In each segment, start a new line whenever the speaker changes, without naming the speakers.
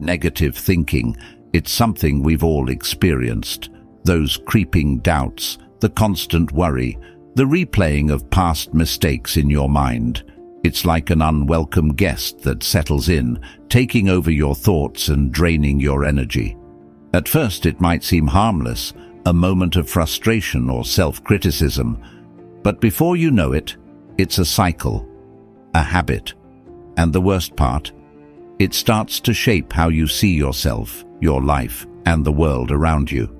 Negative thinking, it's something we've all experienced. Those creeping doubts, the constant worry, the replaying of past mistakes in your mind. It's like an unwelcome guest that settles in, taking over your thoughts and draining your energy. At first it might seem harmless, a moment of frustration or self-criticism, but before you know it, it's a cycle, a habit. And the worst part, it starts to shape how you see yourself, your life, and the world around you.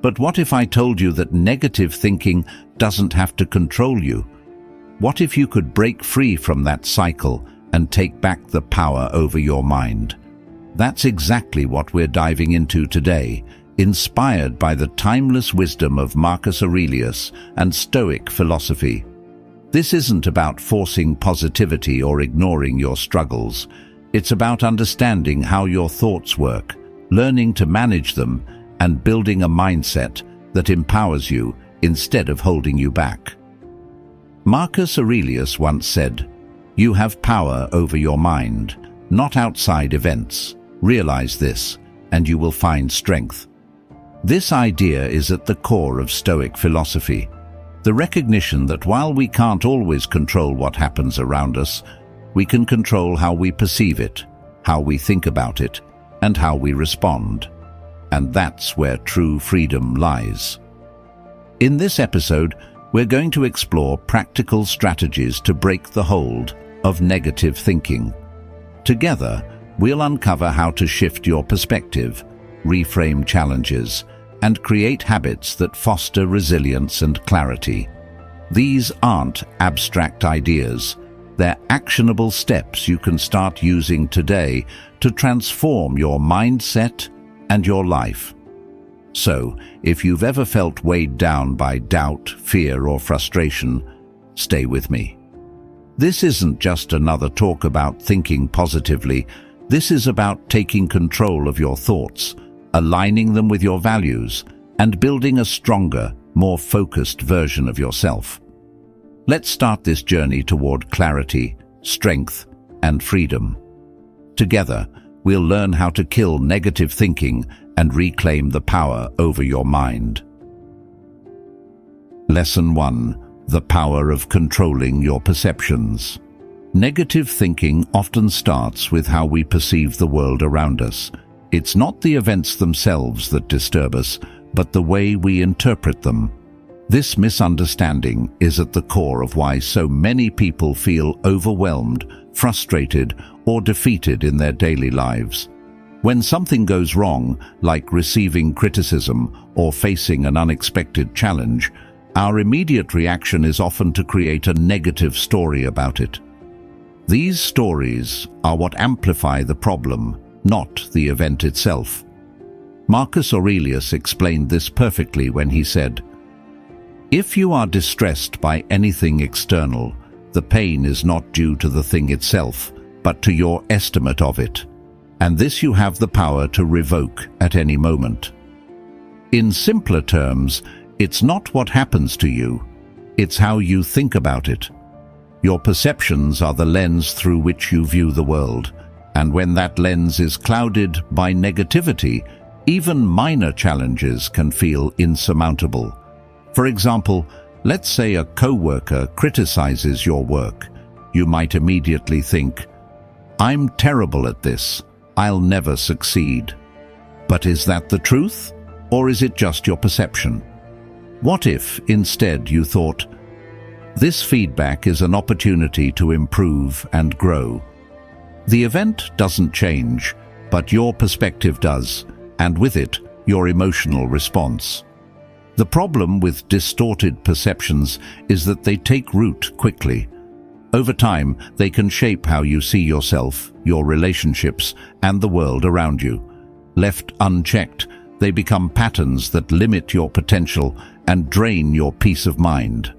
But what if I told you that negative thinking doesn't have to control you? What if you could break free from that cycle and take back the power over your mind? That's exactly what we're diving into today, inspired by the timeless wisdom of Marcus Aurelius and Stoic philosophy. This isn't about forcing positivity or ignoring your struggles. It's about understanding how your thoughts work, learning to manage them, and building a mindset that empowers you instead of holding you back. Marcus Aurelius once said, "You have power over your mind, not outside events. Realize this, and you will find strength." This idea is at the core of Stoic philosophy, the recognition that while we can't always control what happens around us, we can control how we perceive it, how we think about it, and how we respond. And that's where true freedom lies. In this episode, we're going to explore practical strategies to break the hold of negative thinking. Together, we'll uncover how to shift your perspective, reframe challenges, and create habits that foster resilience and clarity. These aren't abstract ideas. They're actionable steps you can start using today to transform your mindset and your life. So, if you've ever felt weighed down by doubt, fear, or frustration, stay with me. This isn't just another talk about thinking positively. This is about taking control of your thoughts, aligning them with your values, and building a stronger, more focused version of yourself. Let's start this journey toward clarity, strength, and freedom. Together, we'll learn how to kill negative thinking and reclaim the power over your mind. Lesson 1. The power of controlling your perceptions. Negative thinking often starts with how we perceive the world around us. It's not the events themselves that disturb us, but the way we interpret them. This misunderstanding is at the core of why so many people feel overwhelmed, frustrated, or defeated in their daily lives. When something goes wrong, like receiving criticism or facing an unexpected challenge, our immediate reaction is often to create a negative story about it. These stories are what amplify the problem, not the event itself. Marcus Aurelius explained this perfectly when he said, "If you are distressed by anything external, the pain is not due to the thing itself, but to your estimate of it. And this you have the power to revoke at any moment." In simpler terms, it's not what happens to you, it's how you think about it. Your perceptions are the lens through which you view the world, and when that lens is clouded by negativity, even minor challenges can feel insurmountable. For example, let's say a coworker criticizes your work. You might immediately think, "I'm terrible at this. I'll never succeed." But is that the truth, or is it just your perception? What if, instead, you thought, "This feedback is an opportunity to improve and grow"? The event doesn't change, but your perspective does, and with it, your emotional response. The problem with distorted perceptions is that they take root quickly. Over time, they can shape how you see yourself, your relationships, and the world around you. Left unchecked, they become patterns that limit your potential and drain your peace of mind.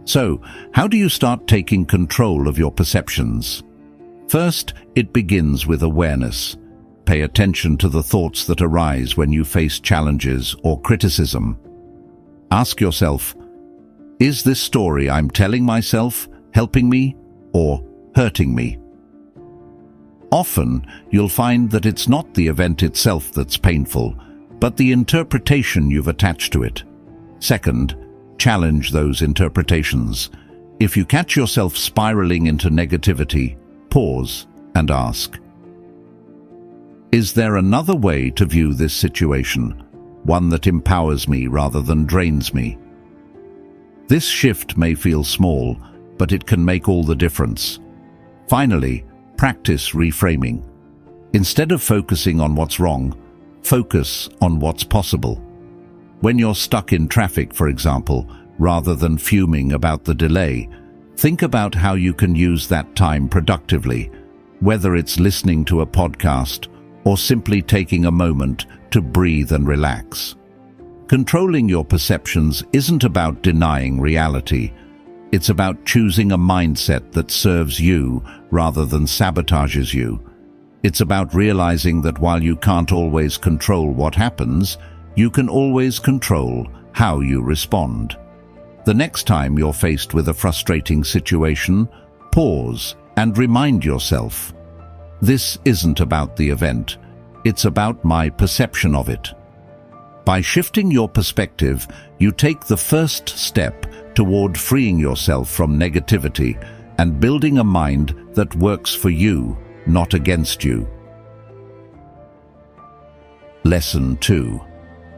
So, how do you start taking control of your perceptions? First, it begins with awareness. Pay attention to the thoughts that arise when you face challenges or criticism. Ask yourself, is this story I'm telling myself helping me or hurting me? Often, you'll find that it's not the event itself that's painful, but the interpretation you've attached to it. Second, challenge those interpretations. If you catch yourself spiraling into negativity, pause and ask, is there another way to view this situation, one that empowers me rather than drains me? This shift may feel small, but it can make all the difference. Finally, practice reframing. Instead of focusing on what's wrong, focus on what's possible. When you're stuck in traffic, for example, rather than fuming about the delay, think about how you can use that time productively, whether it's listening to a podcast or simply taking a moment to breathe and relax. Controlling your perceptions isn't about denying reality. It's about choosing a mindset that serves you rather than sabotages you. It's about realizing that while you can't always control what happens, you can always control how you respond. The next time you're faced with a frustrating situation, pause and remind yourself, this isn't about the event, it's about my perception of it. By shifting your perspective, you take the first step toward freeing yourself from negativity and building a mind that works for you, not against you. Lesson 2.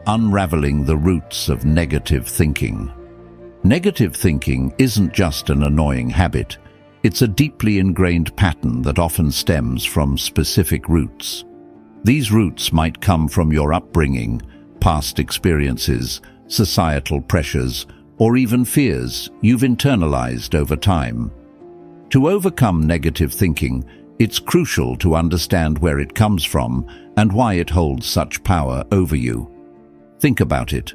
Unraveling the roots of negative thinking. Negative thinking isn't just an annoying habit. It's a deeply ingrained pattern that often stems from specific roots. These roots might come from your upbringing, past experiences, societal pressures, or even fears you've internalized over time. To overcome negative thinking, it's crucial to understand where it comes from and why it holds such power over you. Think about it.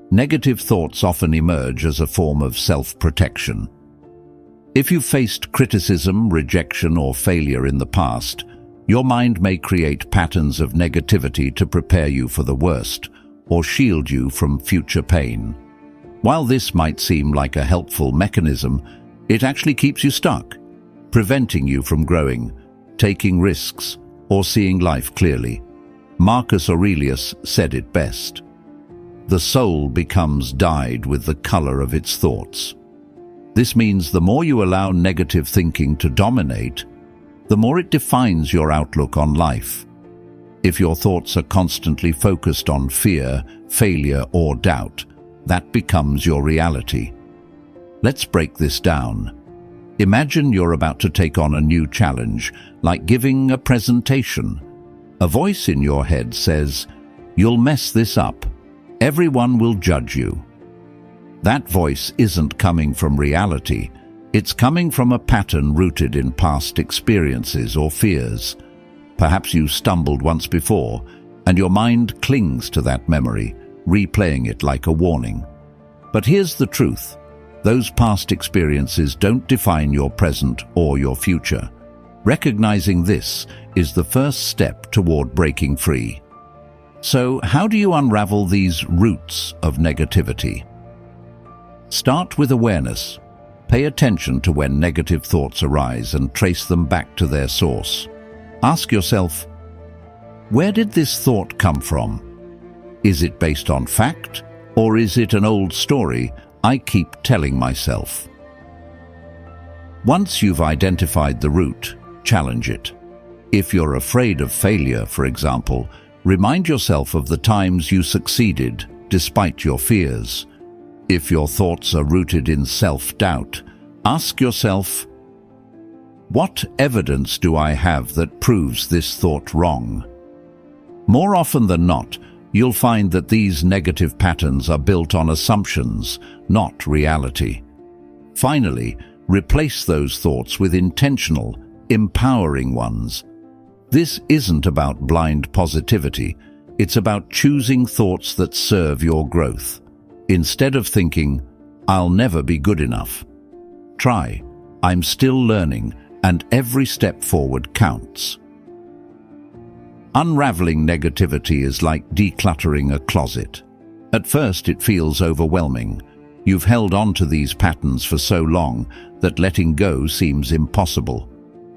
Negative thoughts often emerge as a form of self-protection. If you've faced criticism, rejection, or failure in the past, your mind may create patterns of negativity to prepare you for the worst or shield you from future pain. While this might seem like a helpful mechanism, it actually keeps you stuck, preventing you from growing, taking risks, or seeing life clearly. Marcus Aurelius said it best. The soul becomes dyed with the color of its thoughts. This means the more you allow negative thinking to dominate, the more it defines your outlook on life. If your thoughts are constantly focused on fear, failure, or doubt, that becomes your reality. Let's break this down. Imagine you're about to take on a new challenge, like giving a presentation. A voice in your head says, "You'll mess this up. Everyone will judge you." That voice isn't coming from reality. It's coming from a pattern rooted in past experiences or fears. Perhaps you stumbled once before, and your mind clings to that memory, replaying it like a warning. But here's the truth. Those past experiences don't define your present or your future. Recognizing this is the first step toward breaking free. So, how do you unravel these roots of negativity? Start with awareness. Pay attention to when negative thoughts arise and trace them back to their source. Ask yourself, where did this thought come from? Is it based on fact, or is it an old story I keep telling myself? Once you've identified the root, challenge it. If you're afraid of failure, for example, remind yourself of the times you succeeded despite your fears. If your thoughts are rooted in self-doubt, ask yourself, what evidence do I have that proves this thought wrong? More often than not, you'll find that these negative patterns are built on assumptions, not reality. Finally, replace those thoughts with intentional, empowering ones. This isn't about blind positivity. It's about choosing thoughts that serve your growth. Instead of thinking, I'll never be good enough, try, I'm still learning, and every step forward counts. Unraveling negativity is like decluttering a closet. At first, it feels overwhelming. You've held on to these patterns for so long that letting go seems impossible.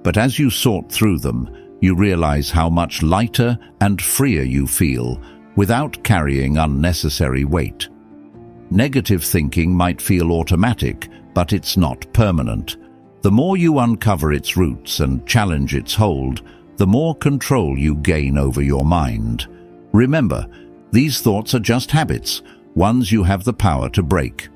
But as you sort through them, you realize how much lighter and freer you feel without carrying unnecessary weight. Negative thinking might feel automatic, but it's not permanent. The more you uncover its roots and challenge its hold, the more control you gain over your mind. Remember, these thoughts are just habits, ones you have the power to break.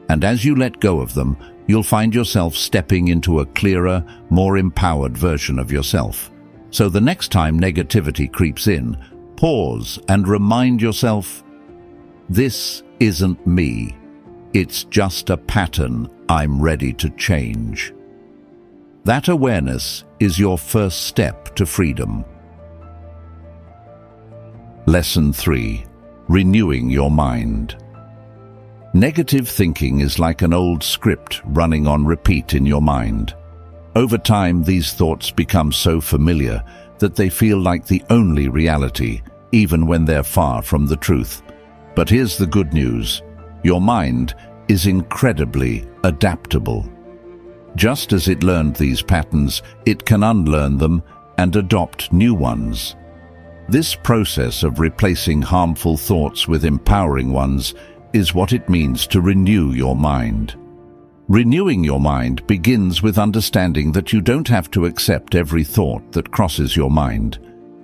And as you let go of them, you'll find yourself stepping into a clearer, more empowered version of yourself. So the next time negativity creeps in, pause and remind yourself, this isn't me. It's just a pattern I'm ready to change. That awareness is your first step to freedom. Lesson 3. Renewing your mind. Negative thinking is like an old script running on repeat in your mind. Over time, these thoughts become so familiar that they feel like the only reality, even when they're far from the truth. But here's the good news. Your mind is incredibly adaptable. Just as it learned these patterns, it can unlearn them and adopt new ones. This process of replacing harmful thoughts with empowering ones is what it means to renew your mind. Renewing your mind begins with understanding that you don't have to accept every thought that crosses your mind.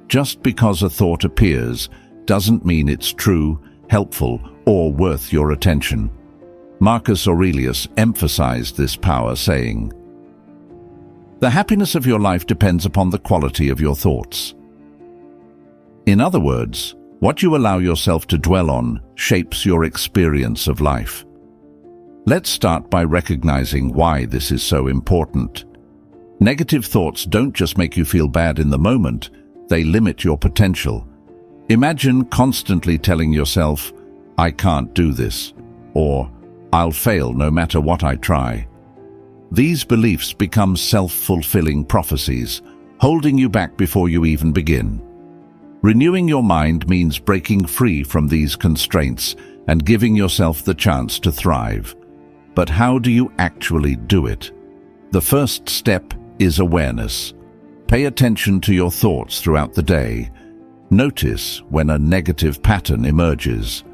Just because a thought appears doesn't mean it's true, helpful, or worth your attention. Marcus Aurelius emphasized this power, saying, "The happiness of your life depends upon the quality of your thoughts." In other words, what you allow yourself to dwell on shapes your experience of life. Let's start by recognizing why this is so important. Negative thoughts don't just make you feel bad in the moment, they limit your potential. Imagine constantly telling yourself, "I can't do this," or "I'll fail no matter what I try." These beliefs become self-fulfilling prophecies, holding you back before you even begin. Renewing your mind means breaking free from these constraints and giving yourself the chance to thrive. But how do you actually do it? The first step is awareness. Pay attention to your thoughts throughout the day. Notice when a negative pattern emerges.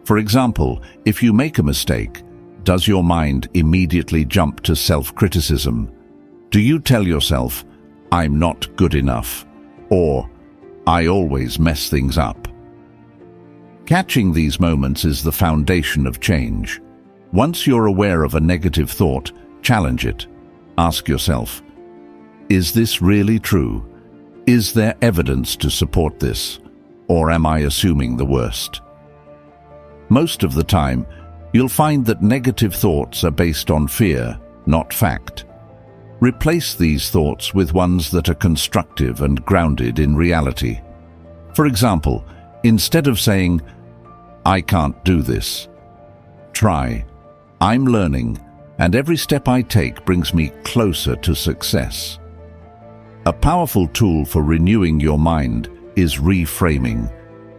For example, if you make a mistake, does your mind immediately jump to self-criticism? Do you tell yourself, "I'm not good enough," or "I always mess things up"? Catching these moments is the foundation of change. Once you're aware of a negative thought, challenge it. Ask yourself, is this really true? Is there evidence to support this? Or am I assuming the worst? Most of the time, you'll find that negative thoughts are based on fear, not fact. Replace these thoughts with ones that are constructive and grounded in reality. For example, instead of saying, "I can't do this," try, "I'm learning, and every step I take brings me closer to success." A powerful tool for renewing your mind is reframing.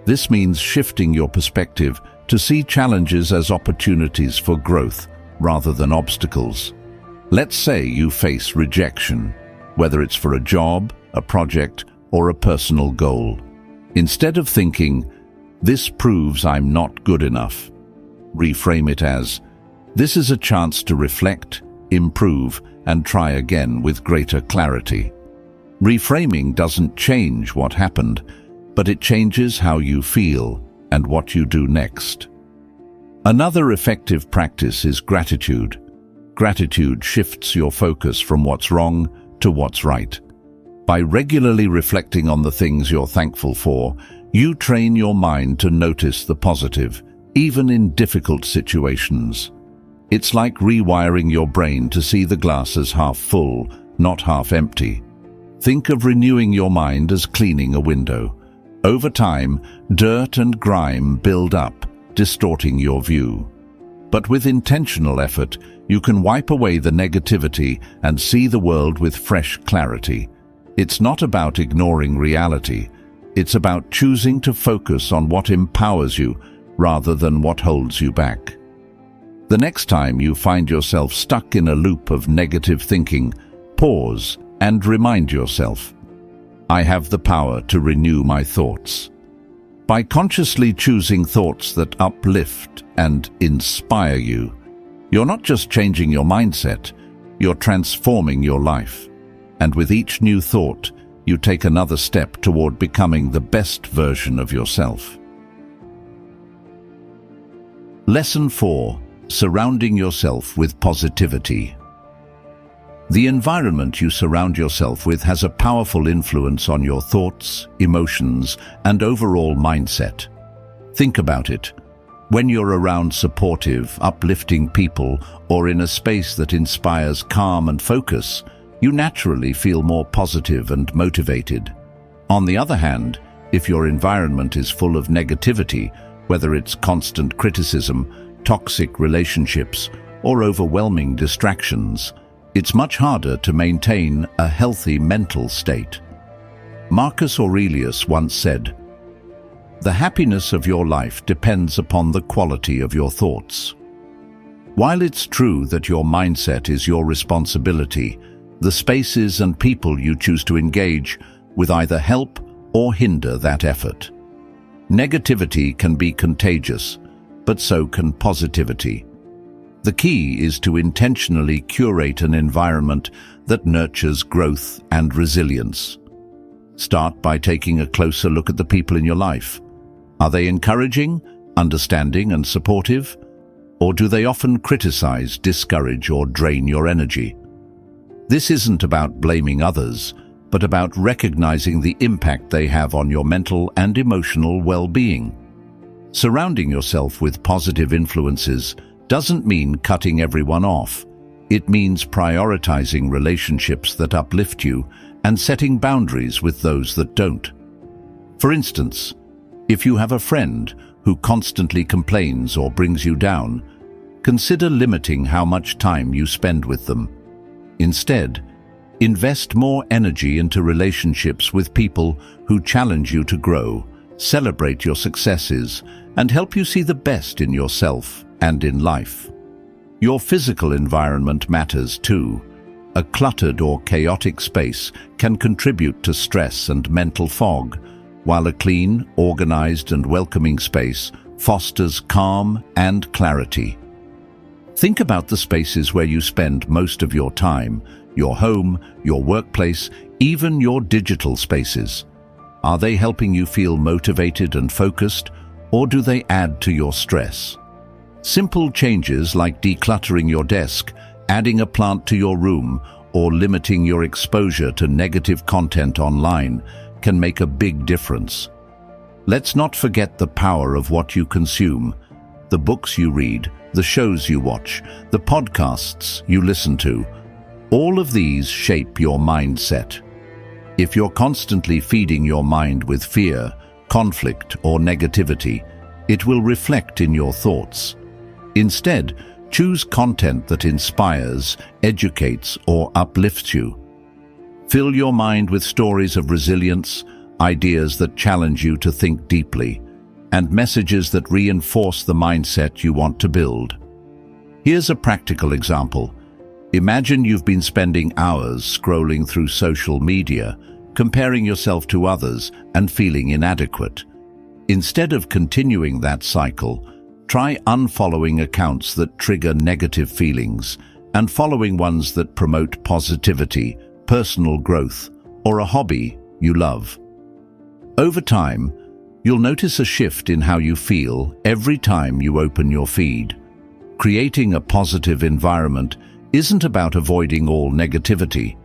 This means shifting your perspective to see challenges as opportunities for growth rather than obstacles. Let's say you face rejection, whether it's for a job, a project, or a personal goal. Instead of thinking, "This proves I'm not good enough," reframe it as, "This is a chance to reflect, improve, and try again with greater clarity." Reframing doesn't change what happened, but it changes how you feel and what you do next. Another effective practice is gratitude. Gratitude shifts your focus from what's wrong to what's right. By regularly reflecting on the things you're thankful for, you train your mind to notice the positive, even in difficult situations. It's like rewiring your brain to see the glass as half full, not half empty. Think of renewing your mind as cleaning a window. Over time, dirt and grime build up, distorting your view. But with intentional effort, you can wipe away the negativity and see the world with fresh clarity. It's not about ignoring reality. It's about choosing to focus on what empowers you rather than what holds you back. The next time you find yourself stuck in a loop of negative thinking, pause and remind yourself, I have the power to renew my thoughts. By consciously choosing thoughts that uplift and inspire you, you're not just changing your mindset, you're transforming your life. And with each new thought, you take another step toward becoming the best version of yourself. Lesson 4. Surrounding yourself with positivity. The environment you surround yourself with has a powerful influence on your thoughts, emotions, and overall mindset. Think about it. When you're around supportive, uplifting people or in a space that inspires calm and focus, you naturally feel more positive and motivated. On the other hand, if your environment is full of negativity, whether it's constant criticism, toxic relationships, or overwhelming distractions, it's much harder to maintain a healthy mental state. Marcus Aurelius once said, "The happiness of your life depends upon the quality of your thoughts." While it's true that your mindset is your responsibility, the spaces and people you choose to engage with either help or hinder that effort. Negativity can be contagious, but so can positivity. The key is to intentionally curate an environment that nurtures growth and resilience. Start by taking a closer look at the people in your life. Are they encouraging, understanding, and supportive? Or do they often criticize, discourage, or drain your energy? This isn't about blaming others, but about recognizing the impact they have on your mental and emotional well-being. Surrounding yourself with positive influences doesn't mean cutting everyone off. It means prioritizing relationships that uplift you and setting boundaries with those that don't. For instance, if you have a friend who constantly complains or brings you down, consider limiting how much time you spend with them. Instead, invest more energy into relationships with people who challenge you to grow, celebrate your successes, and help you see the best in yourself and in life. Your physical environment matters too. A cluttered or chaotic space can contribute to stress and mental fog, while a clean, organized, and welcoming space fosters calm and clarity. Think about the spaces where you spend most of your time, your home, your workplace, even your digital spaces. Are they helping you feel motivated and focused, or do they add to your stress? Simple changes like decluttering your desk, adding a plant to your room, or limiting your exposure to negative content online can make a big difference. Let's not forget the power of what you consume, the books you read, the shows you watch, the podcasts you listen to. All of these shape your mindset. If you're constantly feeding your mind with fear, conflict, or negativity, it will reflect in your thoughts. Instead, choose content that inspires, educates, or uplifts you. Fill your mind with stories of resilience, ideas that challenge you to think deeply, and messages that reinforce the mindset you want to build. Here's a practical example. Imagine you've been spending hours scrolling through social media, comparing yourself to others and feeling inadequate. Instead of continuing that cycle, try unfollowing accounts that trigger negative feelings and following ones that promote positivity, personal growth, or a hobby you love. Over time, you'll notice a shift in how you feel every time you open your feed. Creating a positive environment isn't about avoiding all negativity.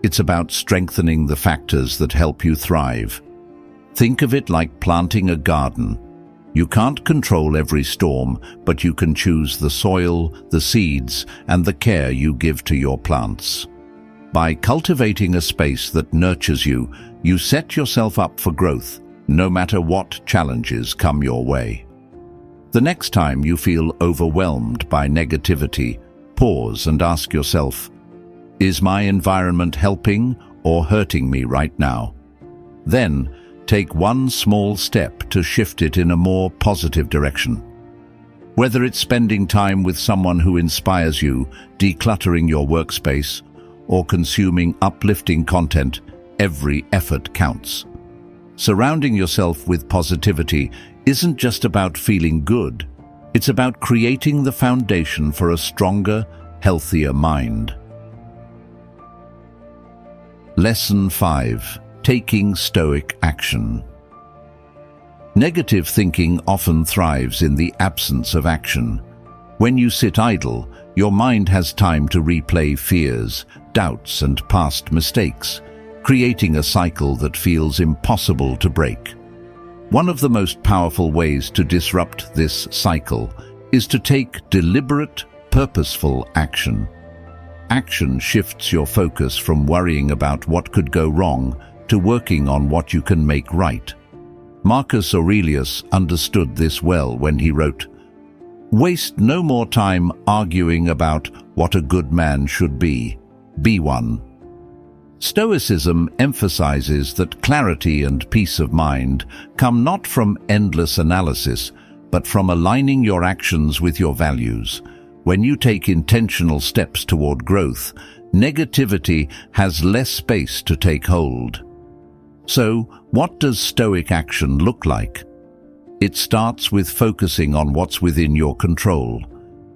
It's about strengthening the factors that help you thrive. Think of it like planting a garden. You can't control every storm, but you can choose the soil, the seeds, and the care you give to your plants. By cultivating a space that nurtures you, you set yourself up for growth, no matter what challenges come your way. The next time you feel overwhelmed by negativity, pause and ask yourself, is my environment helping or hurting me right now? Then, take one small step to shift it in a more positive direction. Whether it's spending time with someone who inspires you, decluttering your workspace, or consuming uplifting content, Every effort counts. Surrounding yourself with positivity isn't just about feeling good. It's about creating the foundation for a stronger, healthier mind. Lesson 5. Taking Stoic action. Negative thinking often thrives in the absence of action. When you sit idle, your mind has time to replay fears, doubts, and past mistakes, creating a cycle that feels impossible to break. One of the most powerful ways to disrupt this cycle is to take deliberate, purposeful action. Action shifts your focus from worrying about what could go wrong to working on what you can make right. Marcus Aurelius understood this well when he wrote, "Waste no more time arguing about what a good man should be. Be one." Stoicism emphasizes that clarity and peace of mind come not from endless analysis, but from aligning your actions with your values. When you take intentional steps toward growth, negativity has less space to take hold. So, what does Stoic action look like? It starts with focusing on what's within your control.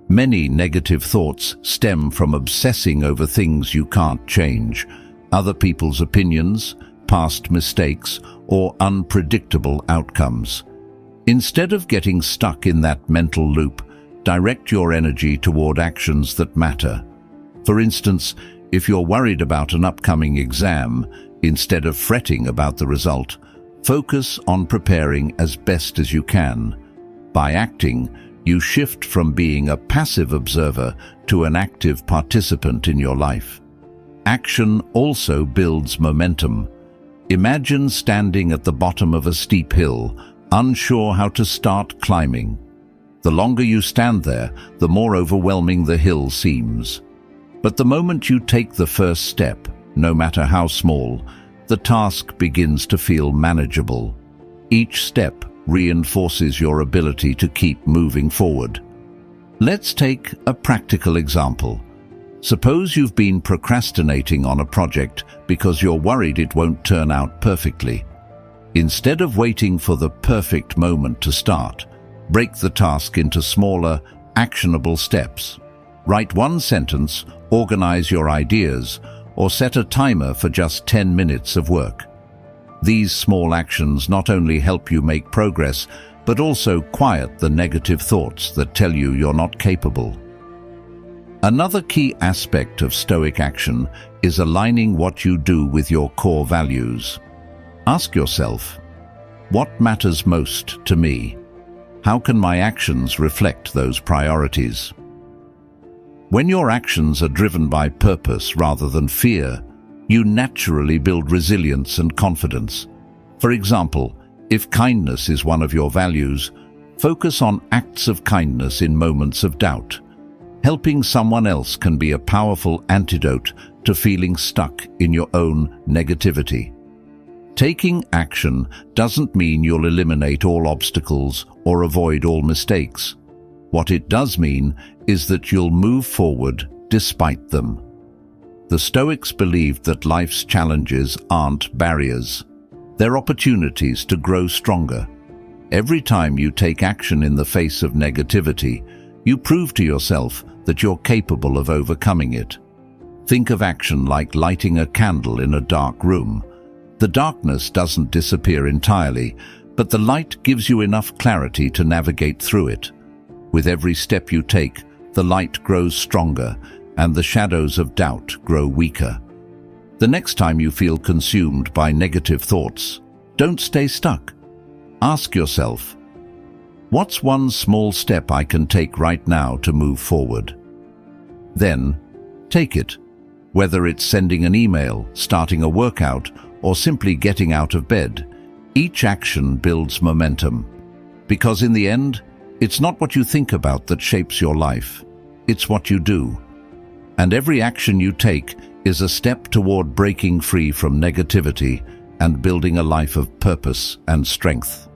Many negative thoughts stem from obsessing over things you can't change, other people's opinions, past mistakes, or unpredictable outcomes. Instead of getting stuck in that mental loop, direct your energy toward actions that matter. For instance, if you're worried about an upcoming exam, instead of fretting about the result, focus on preparing as best as you can. By acting, you shift from being a passive observer to an active participant in your life. Action also builds momentum. Imagine standing at the bottom of a steep hill, unsure how to start climbing. The longer you stand there, the more overwhelming the hill seems. But the moment you take the first step, no matter how small, the task begins to feel manageable. Each step reinforces your ability to keep moving forward. Let's take a practical example. Suppose you've been procrastinating on a project because you're worried it won't turn out perfectly. Instead of waiting for the perfect moment to start, break the task into smaller, actionable steps. Write one sentence, organize your ideas, or set a timer for just 10 minutes of work. These small actions not only help you make progress, but also quiet the negative thoughts that tell you you're not capable. Another key aspect of Stoic action is aligning what you do with your core values. Ask yourself, what matters most to me? How can my actions reflect those priorities? When your actions are driven by purpose rather than fear, you naturally build resilience and confidence. For example, if kindness is one of your values, focus on acts of kindness in moments of doubt. Helping someone else can be a powerful antidote to feeling stuck in your own negativity. Taking action doesn't mean you'll eliminate all obstacles or avoid all mistakes. What it does mean is that you'll move forward despite them. The Stoics believed that life's challenges aren't barriers. They're opportunities to grow stronger. Every time you take action in the face of negativity, you prove to yourself that you're capable of overcoming it. Think of action like lighting a candle in a dark room. The darkness doesn't disappear entirely, but the light gives you enough clarity to navigate through it. With every step you take, the light grows stronger, and the shadows of doubt grow weaker. The next time you feel consumed by negative thoughts, don't stay stuck. Ask yourself, what's one small step I can take right now to move forward? Then, take it. Whether it's sending an email, starting a workout, or simply getting out of bed, each action builds momentum. Because in the end, it's not what you think about that shapes your life. It's what you do. And every action you take is a step toward breaking free from negativity and building a life of purpose and strength.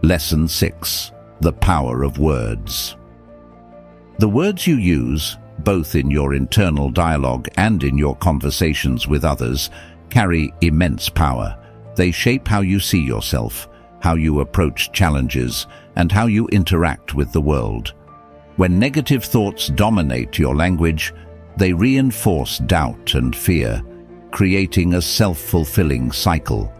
Lesson 6. The power of words. The words you use, both in your internal dialogue and in your conversations with others, carry immense power. They shape how you see yourself, how you approach challenges, and how you interact with the world. When negative thoughts dominate your language, they reinforce doubt and fear, creating a self-fulfilling cycle.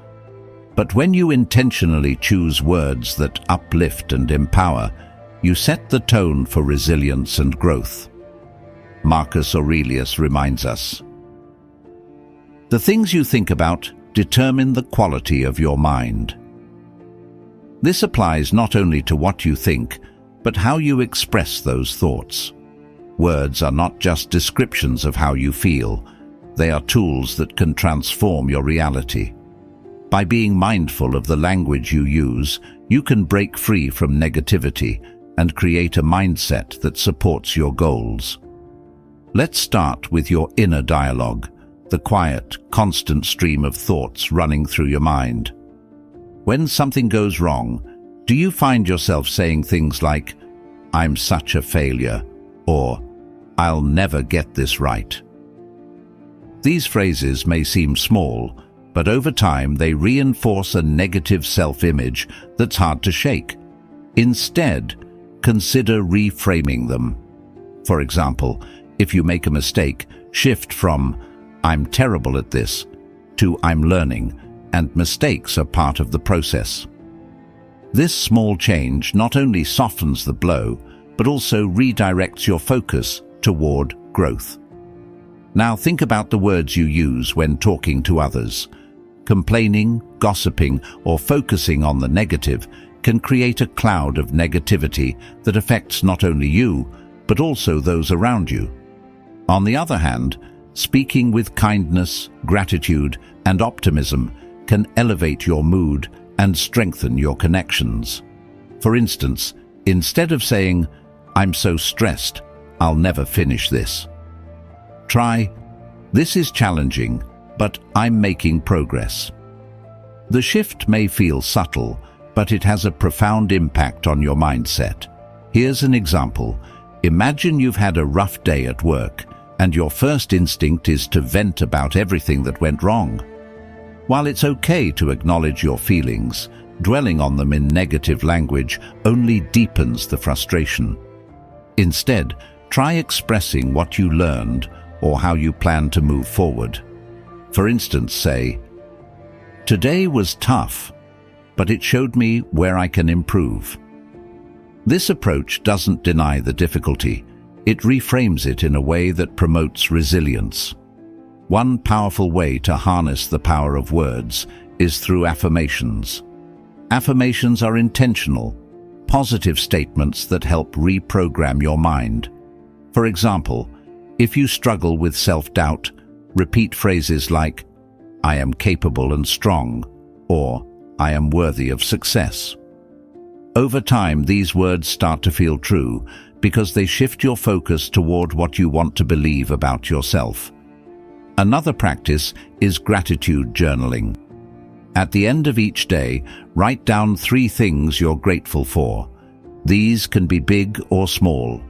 But when you intentionally choose words that uplift and empower, you set the tone for resilience and growth. Marcus Aurelius reminds us, "The things you think about determine the quality of your mind." This applies not only to what you think, but how you express those thoughts. Words are not just descriptions of how you feel. They are tools that can transform your reality. By being mindful of the language you use, you can break free from negativity and create a mindset that supports your goals. Let's start with your inner dialogue, the quiet, constant stream of thoughts running through your mind. When something goes wrong, do you find yourself saying things like, "I'm such a failure," or "I'll never get this right"? These phrases may seem small, but over time they reinforce a negative self-image that's hard to shake. Instead, consider reframing them. For example, if you make a mistake, shift from "I'm terrible at this" to "I'm learning, and mistakes are part of the process." This small change not only softens the blow, but also redirects your focus toward growth. Now think about the words you use when talking to others. Complaining, gossiping, or focusing on the negative can create a cloud of negativity that affects not only you, but also those around you. On the other hand, speaking with kindness, gratitude, and optimism can elevate your mood and strengthen your connections. For instance, instead of saying, "I'm so stressed, I'll never finish this," try, "This is challenging, but I'm making progress." The shift may feel subtle, but it has a profound impact on your mindset. Here's an example. Imagine you've had a rough day at work, and your first instinct is to vent about everything that went wrong. While it's okay to acknowledge your feelings, dwelling on them in negative language only deepens the frustration. Instead, try expressing what you learned or how you plan to move forward. For instance, say, "Today was tough, but it showed me where I can improve." This approach doesn't deny the difficulty. It reframes it in a way that promotes resilience. One powerful way to harness the power of words is through affirmations. Affirmations are intentional, positive statements that help reprogram your mind. For example, if you struggle with self-doubt, repeat phrases like, "I am capable and strong," or "I am worthy of success." Over time, these words start to feel true because they shift your focus toward what you want to believe about yourself. Another practice is gratitude journaling. At the end of each day, write down 3 things you're grateful for. These can be big or small: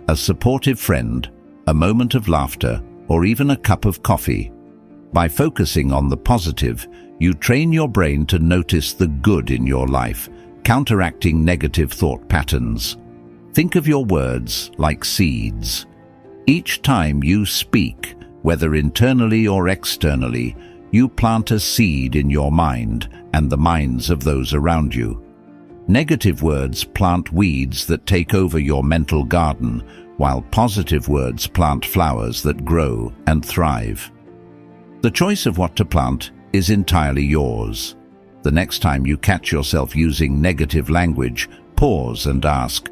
a supportive friend, a moment of laughter, or even a cup of coffee. By focusing on the positive, you train your brain to notice the good in your life, counteracting negative thought patterns. Think of your words like seeds. Each time you speak, whether internally or externally, you plant a seed in your mind and the minds of those around you. Negative words plant weeds that take over your mental garden, while positive words plant flowers that grow and thrive. The choice of what to plant is entirely yours. The next time you catch yourself using negative language, pause and ask,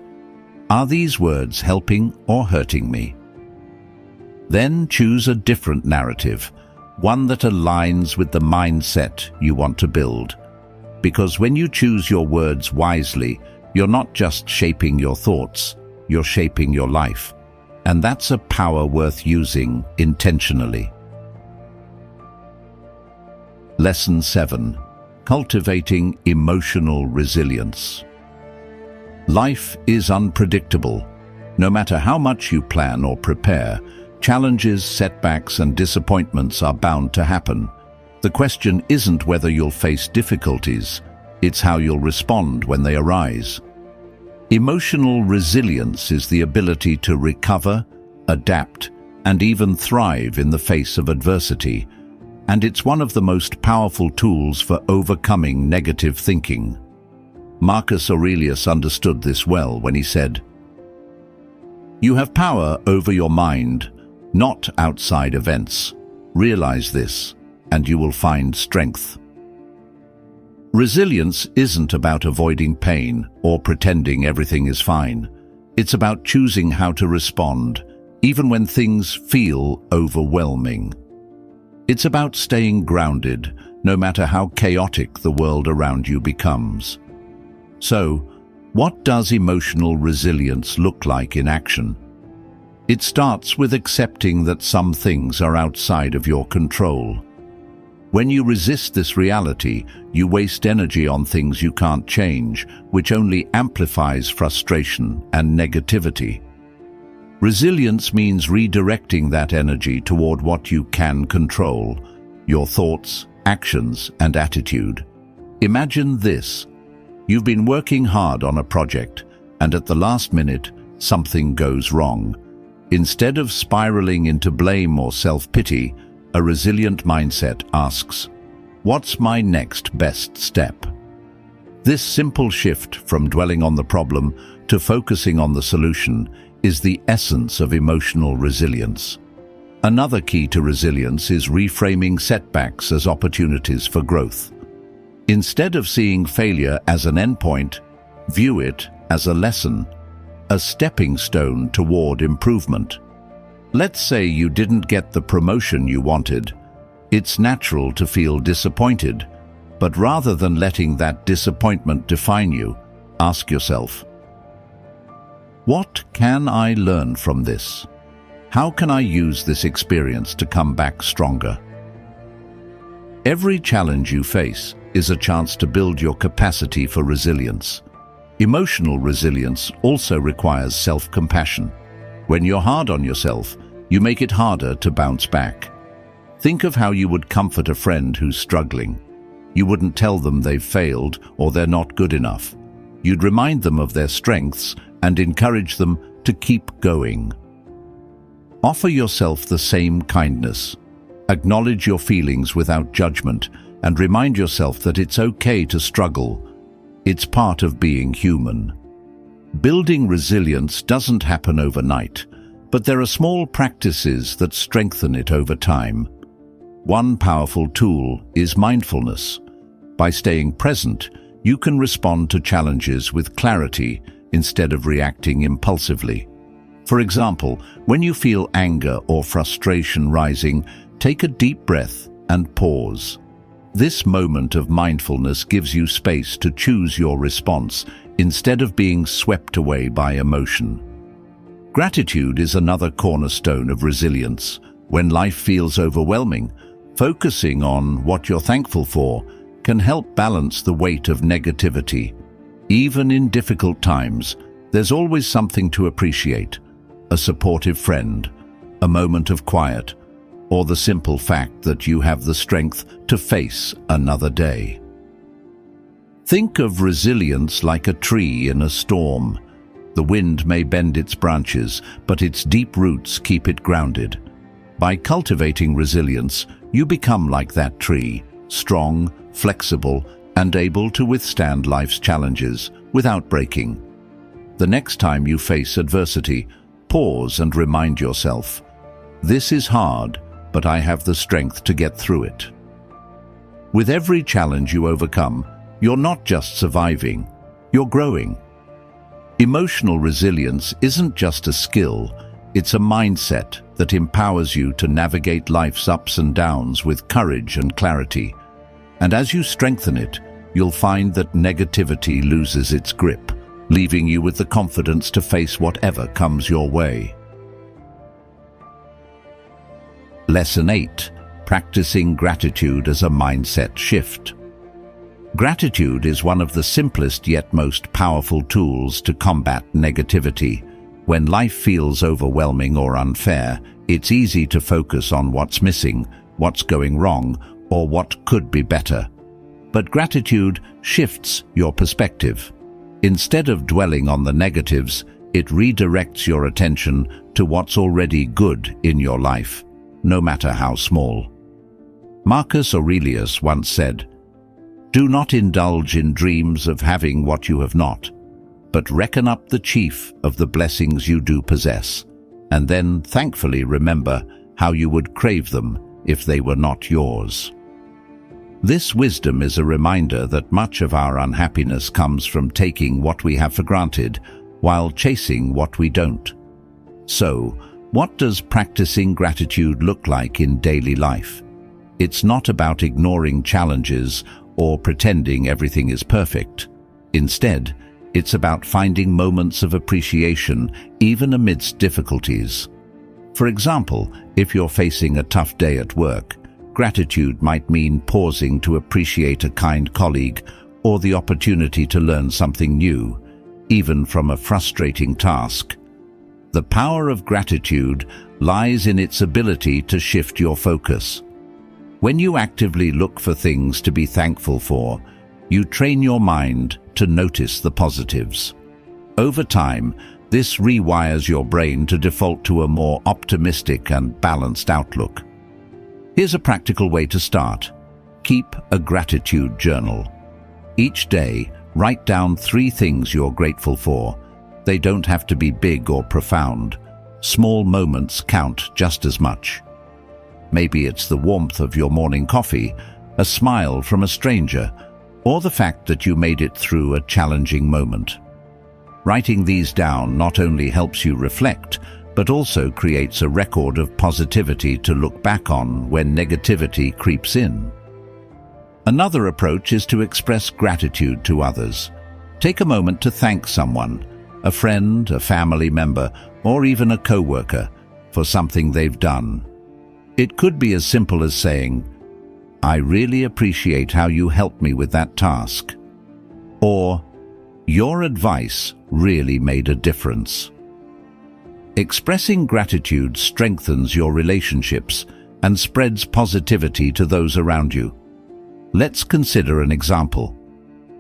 "Are these words helping or hurting me?" Then choose a different narrative, one that aligns with the mindset you want to build. Because when you choose your words wisely, you're not just shaping your thoughts, you're shaping your life. And that's a power worth using intentionally. Lesson 7. Cultivating emotional resilience. Life is unpredictable. No matter how much you plan or prepare, challenges, setbacks, and disappointments are bound to happen. The question isn't whether you'll face difficulties, it's how you'll respond when they arise. Emotional resilience is the ability to recover, adapt, and even thrive in the face of adversity, and it's one of the most powerful tools for overcoming negative thinking. Marcus Aurelius understood this well when he said, "You have power over your mind, not outside events. Realize this, and you will find strength." Resilience isn't about avoiding pain or pretending everything is fine. It's about choosing how to respond, even when things feel overwhelming. It's about staying grounded, no matter how chaotic the world around you becomes. So, what does emotional resilience look like in action? It starts with accepting that some things are outside of your control. When you resist this reality, you waste energy on things you can't change, which only amplifies frustration and negativity. Resilience means redirecting that energy toward what you can control: your thoughts, actions, and attitude. Imagine this. You've been working hard on a project, and at the last minute, something goes wrong. Instead of spiraling into blame or self-pity, a resilient mindset asks, "What's my next best step?" This simple shift from dwelling on the problem to focusing on the solution is the essence of emotional resilience. Another key to resilience is reframing setbacks as opportunities for growth. Instead of seeing failure as an endpoint, view it as a lesson, a stepping stone toward improvement. Let's say you didn't get the promotion you wanted. It's natural to feel disappointed, but rather than letting that disappointment define you, ask yourself, what can I learn from this? How can I use this experience to come back stronger? Every challenge you face is a chance to build your capacity for resilience. Emotional resilience also requires self-compassion. When you're hard on yourself, you make it harder to bounce back. Think of how you would comfort a friend who's struggling. You wouldn't tell them they've failed or they're not good enough. You'd remind them of their strengths and encourage them to keep going. Offer yourself the same kindness. Acknowledge your feelings without judgment and remind yourself that it's okay to struggle. It's part of being human. Building resilience doesn't happen overnight, but there are small practices that strengthen it over time. One powerful tool is mindfulness. By staying present, you can respond to challenges with clarity instead of reacting impulsively. For example, when you feel anger or frustration rising, take a deep breath and pause. This moment of mindfulness gives you space to choose your response instead of being swept away by emotion. Gratitude is another cornerstone of resilience. When life feels overwhelming, focusing on what you're thankful for can help balance the weight of negativity. Even in difficult times, there's always something to appreciate: a supportive friend, a moment of quiet, or the simple fact that you have the strength to face another day. Think of resilience like a tree in a storm. The wind may bend its branches, but its deep roots keep it grounded. By cultivating resilience, you become like that tree, strong, flexible, and able to withstand life's challenges without breaking. The next time you face adversity, pause and remind yourself, "This is hard, but I have the strength to get through it." With every challenge you overcome, you're not just surviving, you're growing. Emotional resilience isn't just a skill, it's a mindset that empowers you to navigate life's ups and downs with courage and clarity. And as you strengthen it, you'll find that negativity loses its grip, leaving you with the confidence to face whatever comes your way. Lesson 8. Practicing gratitude as a mindset shift. Gratitude is one of the simplest yet most powerful tools to combat negativity. When life feels overwhelming or unfair, it's easy to focus on what's missing, what's going wrong, or what could be better. But gratitude shifts your perspective. Instead of dwelling on the negatives, it redirects your attention to what's already good in your life, no matter how small. Marcus Aurelius once said, "Do not indulge in dreams of having what you have not, but reckon up the chief of the blessings you do possess, and then thankfully remember how you would crave them if they were not yours." This wisdom is a reminder that much of our unhappiness comes from taking what we have for granted while chasing what we don't. So, what does practicing gratitude look like in daily life? It's not about ignoring challenges or pretending everything is perfect. Instead, it's about finding moments of appreciation even amidst difficulties. For example, if you're facing a tough day at work, gratitude might mean pausing to appreciate a kind colleague or the opportunity to learn something new, even from a frustrating task. The power of gratitude lies in its ability to shift your focus. When you actively look for things to be thankful for, you train your mind to notice the positives. Over time, this rewires your brain to default to a more optimistic and balanced outlook. Here's a practical way to start. Keep a gratitude journal. Each day, write down 3 things you're grateful for. They don't have to be big or profound. Small moments count just as much. Maybe it's the warmth of your morning coffee, a smile from a stranger, or the fact that you made it through a challenging moment. Writing these down not only helps you reflect, but also creates a record of positivity to look back on when negativity creeps in. Another approach is to express gratitude to others. Take a moment to thank someone, a friend, a family member, or even a coworker, for something they've done. It could be as simple as saying, "I really appreciate how you helped me with that task," or "Your advice really made a difference." Expressing gratitude strengthens your relationships and spreads positivity to those around you. Let's consider an example.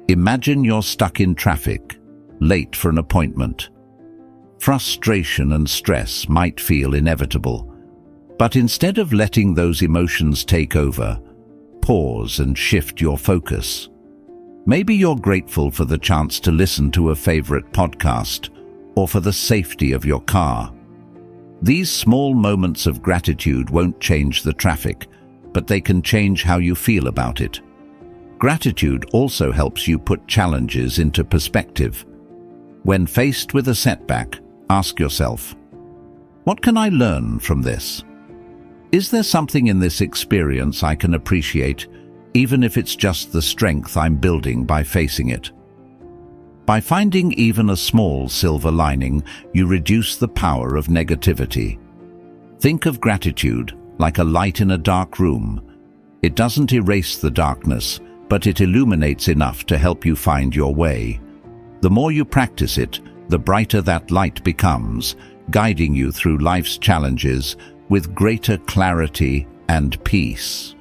Imagine you're stuck in traffic, late for an appointment. Frustration and stress might feel inevitable, but instead of letting those emotions take over, pause and shift your focus. Maybe you're grateful for the chance to listen to a favorite podcast, or for the safety of your car. These small moments of gratitude won't change the traffic, but they can change how you feel about it. Gratitude also helps you put challenges into perspective. When faced with a setback, ask yourself, what can I learn from this? Is there something in this experience I can appreciate, even if it's just the strength I'm building by facing it? By finding even a small silver lining, you reduce the power of negativity. Think of gratitude like a light in a dark room. It doesn't erase the darkness, but it illuminates enough to help you find your way. The more you practice it, the brighter that light becomes, guiding you through life's challenges with greater clarity and peace.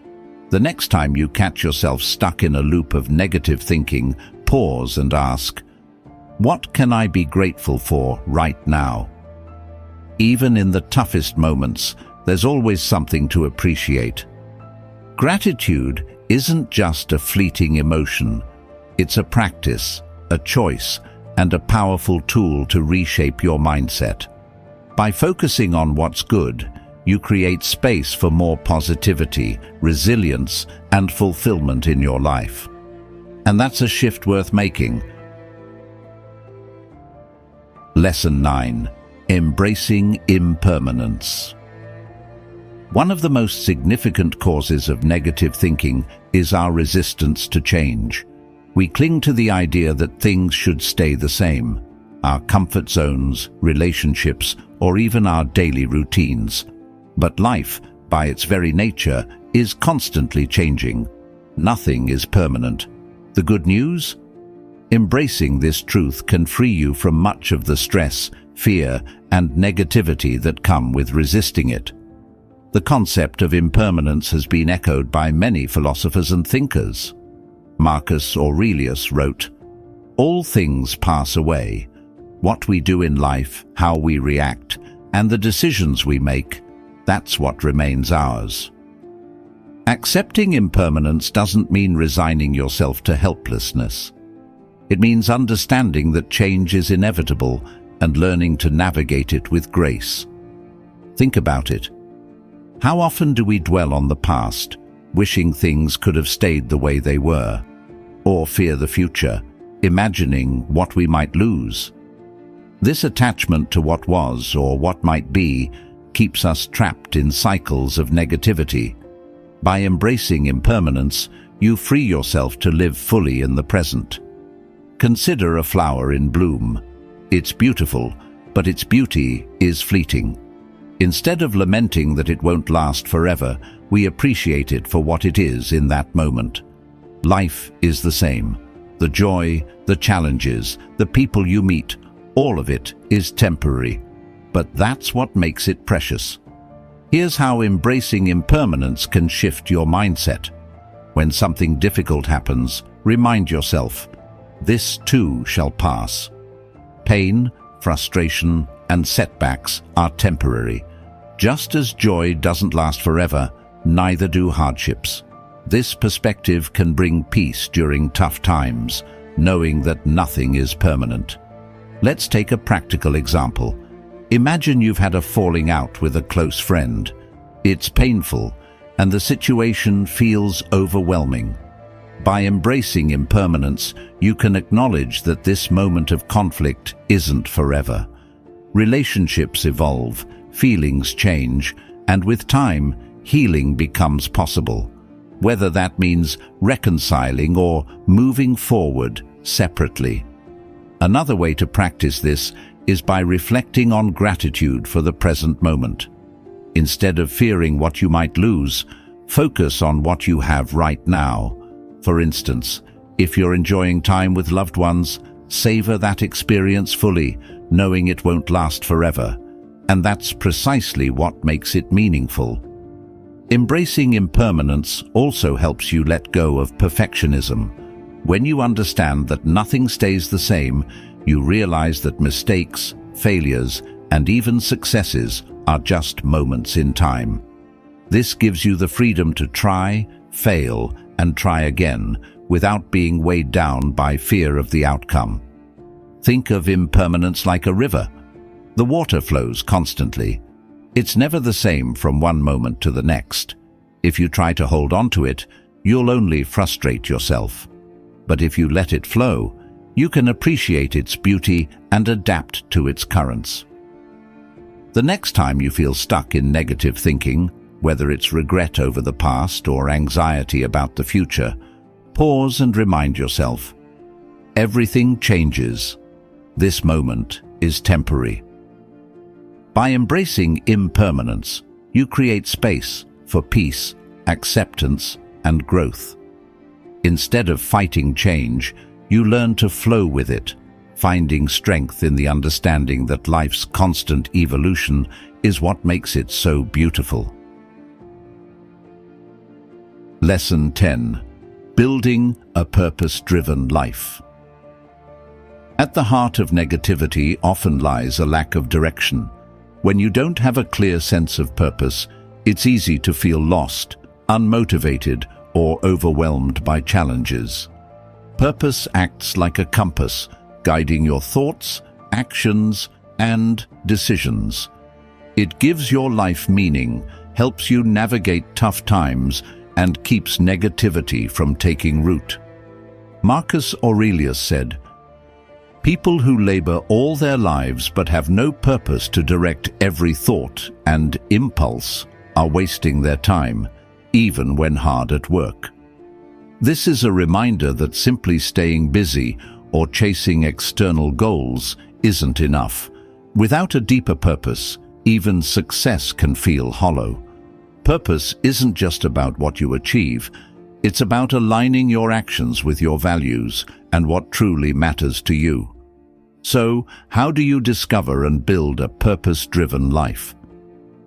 The next time you catch yourself stuck in a loop of negative thinking, pause and ask, what can I be grateful for right now? Even in the toughest moments, there's always something to appreciate. Gratitude isn't just a fleeting emotion. It's a practice, a choice, and a powerful tool to reshape your mindset. By focusing on what's good, you create space for more positivity, resilience, and fulfillment in your life. And that's a shift worth making. Lesson 9. Embracing impermanence. One of the most significant causes of negative thinking is our resistance to change. We cling to the idea that things should stay the same, our comfort zones, relationships, or even our daily routines. But life, by its very nature, is constantly changing. Nothing is permanent. The good news? Embracing this truth can free you from much of the stress, fear, and negativity that come with resisting it. The concept of impermanence has been echoed by many philosophers and thinkers. Marcus Aurelius wrote, "All things pass away. What we do in life, how we react, and the decisions we make, that's what remains ours." Accepting impermanence doesn't mean resigning yourself to helplessness. It means understanding that change is inevitable and learning to navigate it with grace. Think about it. How often do we dwell on the past, wishing things could have stayed the way they were, or fear the future, imagining what we might lose? This attachment to what was or what might be keeps us trapped in cycles of negativity. By embracing impermanence, you free yourself to live fully in the present. Consider a flower in bloom. It's beautiful, but its beauty is fleeting. Instead of lamenting that it won't last forever, we appreciate it for what it is in that moment. Life is the same. The joy, the challenges, the people you meet, all of it is temporary. But that's what makes it precious. Here's how embracing impermanence can shift your mindset. When something difficult happens, remind yourself, this too shall pass. Pain, frustration, and setbacks are temporary. Just as joy doesn't last forever, neither do hardships. This perspective can bring peace during tough times, knowing that nothing is permanent. Let's take a practical example. Imagine you've had a falling out with a close friend. It's painful, and the situation feels overwhelming. By embracing impermanence, you can acknowledge that this moment of conflict isn't forever. Relationships evolve, feelings change, and with time, healing becomes possible, whether that means reconciling or moving forward separately. Another way to practice this is by reflecting on gratitude for the present moment. Instead of fearing what you might lose, focus on what you have right now. For instance, if you're enjoying time with loved ones, savor that experience fully, knowing it won't last forever. And that's precisely what makes it meaningful. Embracing impermanence also helps you let go of perfectionism. When you understand that nothing stays the same, you realize that mistakes, failures, and even successes are just moments in time. This gives you the freedom to try, fail, and try again without being weighed down by fear of the outcome. Think of impermanence like a river. The water flows constantly. It's never the same from one moment to the next. If you try to hold on to it, you'll only frustrate yourself. But if you let it flow, you can appreciate its beauty and adapt to its currents. The next time you feel stuck in negative thinking, whether it's regret over the past or anxiety about the future, pause and remind yourself, everything changes. This moment is temporary. By embracing impermanence, you create space for peace, acceptance, and growth. Instead of fighting change, you learn to flow with it, finding strength in the understanding that life's constant evolution is what makes it so beautiful. Lesson 10. Building a purpose-driven life. At the heart of negativity often lies a lack of direction. When you don't have a clear sense of purpose, it's easy to feel lost, unmotivated, or overwhelmed by challenges. Purpose acts like a compass, guiding your thoughts, actions, and decisions. It gives your life meaning, helps you navigate tough times, and keeps negativity from taking root. Marcus Aurelius said, "People who labor all their lives but have no purpose to direct every thought and impulse are wasting their time, even when hard at work." This is a reminder that simply staying busy or chasing external goals isn't enough. Without a deeper purpose, even success can feel hollow. Purpose isn't just about what you achieve, it's about aligning your actions with your values and what truly matters to you. So, how do you discover and build a purpose-driven life?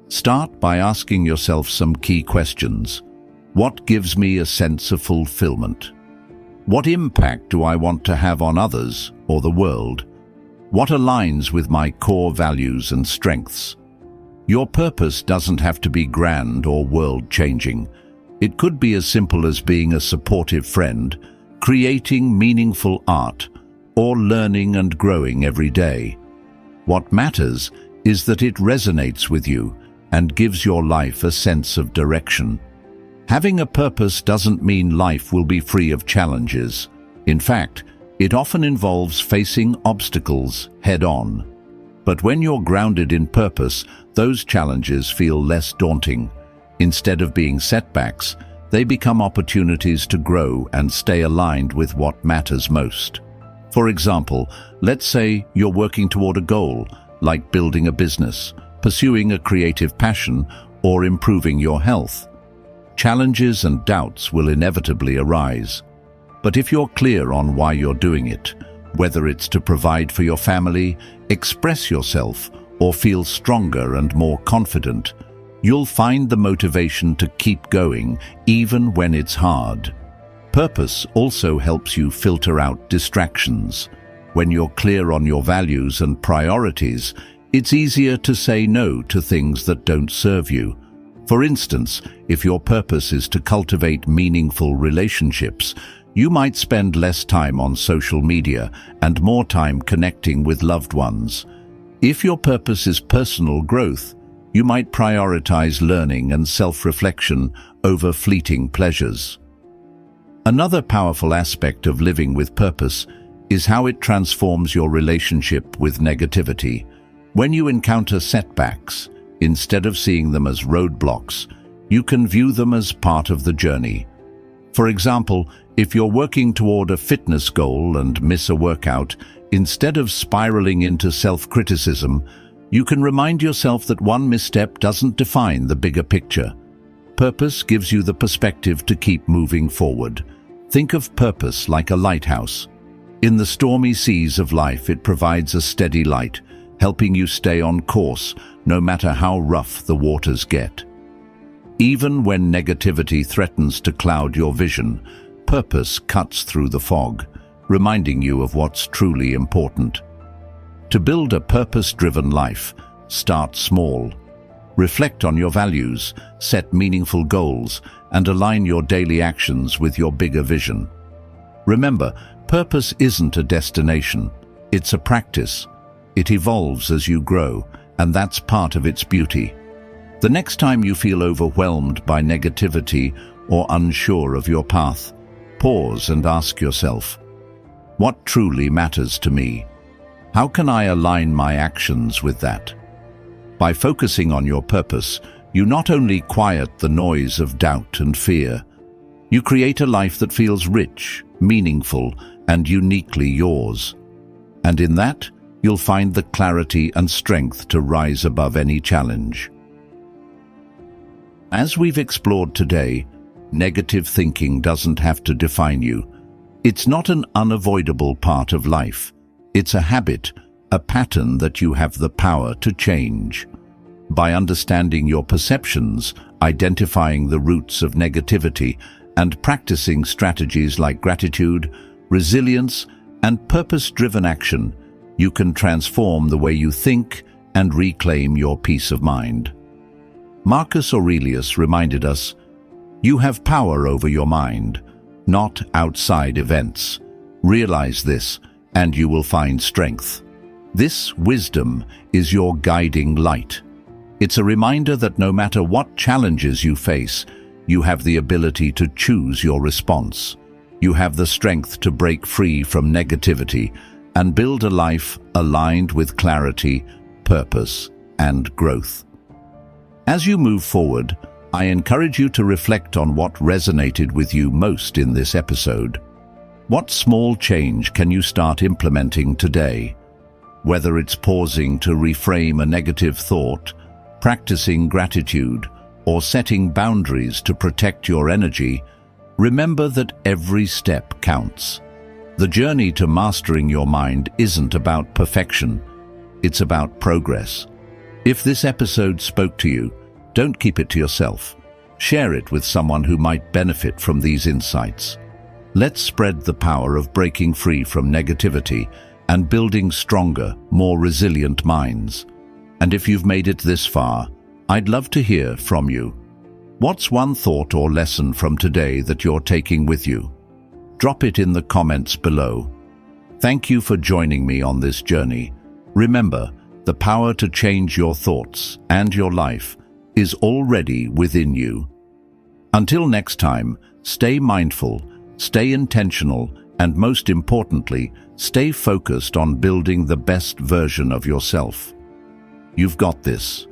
Start by asking yourself some key questions. What gives me a sense of fulfillment? What impact do I want to have on others or the world? What aligns with my core values and strengths? Your purpose doesn't have to be grand or world-changing. It could be as simple as being a supportive friend, creating meaningful art, or learning and growing every day. What matters is that it resonates with you and gives your life a sense of direction. Having a purpose doesn't mean life will be free of challenges. In fact, it often involves facing obstacles head-on. But when you're grounded in purpose, those challenges feel less daunting. Instead of being setbacks, they become opportunities to grow and stay aligned with what matters most. For example, let's say you're working toward a goal, like building a business, pursuing a creative passion, or improving your health. Challenges and doubts will inevitably arise. But if you're clear on why you're doing it, whether it's to provide for your family, express yourself, or feel stronger and more confident, you'll find the motivation to keep going even when it's hard. Purpose also helps you filter out distractions. When you're clear on your values and priorities, it's easier to say no to things that don't serve you. For instance, if your purpose is to cultivate meaningful relationships, you might spend less time on social media and more time connecting with loved ones. If your purpose is personal growth, you might prioritize learning and self-reflection over fleeting pleasures. Another powerful aspect of living with purpose is how it transforms your relationship with negativity. When you encounter setbacks, instead of seeing them as roadblocks, you can view them as part of the journey. For example, if you're working toward a fitness goal and miss a workout, instead of spiraling into self-criticism, you can remind yourself that one misstep doesn't define the bigger picture. Purpose gives you the perspective to keep moving forward. Think of purpose like a lighthouse. In the stormy seas of life, it provides a steady light, helping you stay on course no matter how rough the waters get. Even when negativity threatens to cloud your vision, purpose cuts through the fog, reminding you of what's truly important. To build a purpose-driven life, start small. Reflect on your values, set meaningful goals, and align your daily actions with your bigger vision. Remember, purpose isn't a destination, it's a practice. It evolves as you grow, and that's part of its beauty. The next time you feel overwhelmed by negativity or unsure of your path, pause and ask yourself, what truly matters to me? How can I align my actions with that? By focusing on your purpose, you not only quiet the noise of doubt and fear, you create a life that feels rich, meaningful, and uniquely yours. And in that, you'll find the clarity and strength to rise above any challenge. As we've explored today, negative thinking doesn't have to define you. It's not an unavoidable part of life. It's a habit, a pattern that you have the power to change. By understanding your perceptions, identifying the roots of negativity, and practicing strategies like gratitude, resilience, and purpose-driven action, you can transform the way you think and reclaim your peace of mind. Marcus Aurelius reminded us, "You have power over your mind, not outside events. Realize this, and you will find strength." This wisdom is your guiding light. It's a reminder that no matter what challenges you face, you have the ability to choose your response. You have the strength to break free from negativity and build a life aligned with clarity, purpose, and growth. As you move forward, I encourage you to reflect on what resonated with you most in this episode. What small change can you start implementing today? Whether it's pausing to reframe a negative thought, practicing gratitude, or setting boundaries to protect your energy, remember that every step counts. The journey to mastering your mind isn't about perfection, it's about progress. If this episode spoke to you, don't keep it to yourself. Share it with someone who might benefit from these insights. Let's spread the power of breaking free from negativity and building stronger, more resilient minds. And if you've made it this far, I'd love to hear from you. What's one thought or lesson from today that you're taking with you? Drop it in the comments below. Thank you for joining me on this journey. Remember, the power to change your thoughts and your life is already within you. Until next time, stay mindful, stay intentional, and most importantly, stay focused on building the best version of yourself. You've got this.